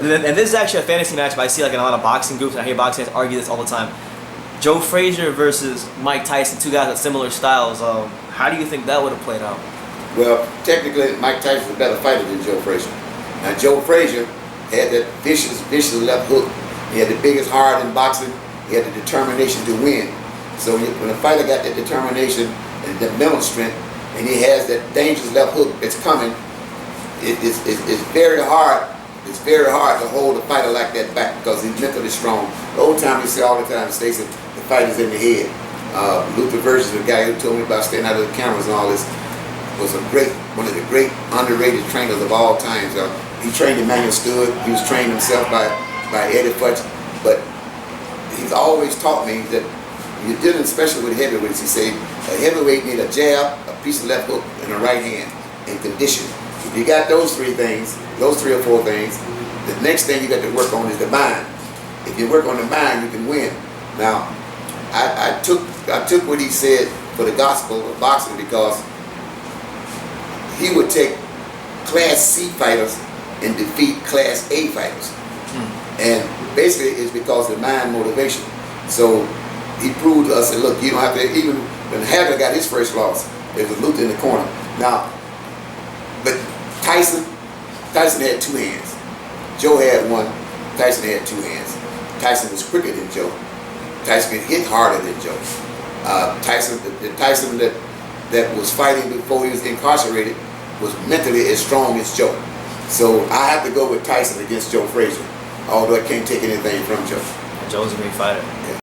And this is actually a fantasy match, but I see like in a lot of boxing groups, and I hear boxing fans argue this all the time. Joe Frazier versus Mike Tyson, two guys with similar styles. How do you think that would have played out? Well, technically, Mike Tyson was a better fighter than Joe Frazier. Now, Joe Frazier had that vicious left hook. He had the biggest heart in boxing. He had the determination to win. So when a fighter got that determination and that mental strength, and he has that dangerous left hook that's coming, it's very hard. It's very hard to hold a fighter like that back because he's mentally strong. The old time you say all the time, Stacey, the fight is in the head. Luther Versus, the guy who told me about staying out of the cameras and all this, was one of the great underrated trainers of all times. He trained Emmanuel Stewart. He was trained himself by Eddie Futch. But he's always taught me that you're dealing especially with heavyweights. He said a heavyweight need a jab, a piece of left hook, and a right hand, and condition. If you got those three things, those 3 or 4 things, the next thing you got to work on is the mind. If you work on the mind, you can win. Now, I took what he said for the gospel of boxing because he would take Class C fighters and defeat Class A fighters. And basically it's because of mind motivation. So he proved to us that, look, you don't have to, even when Hagler got his first loss, there was Luther in the corner. Now, but Tyson had 2 hands. Joe had 1, Tyson had 2 hands. Tyson was quicker than Joe. Tyson could hit harder than Joe. The Tyson that was fighting before he was incarcerated was mentally as strong as Joe. So I have to go with Tyson against Joe Frazier, although I can't take anything from Joe. Joe's a great fighter.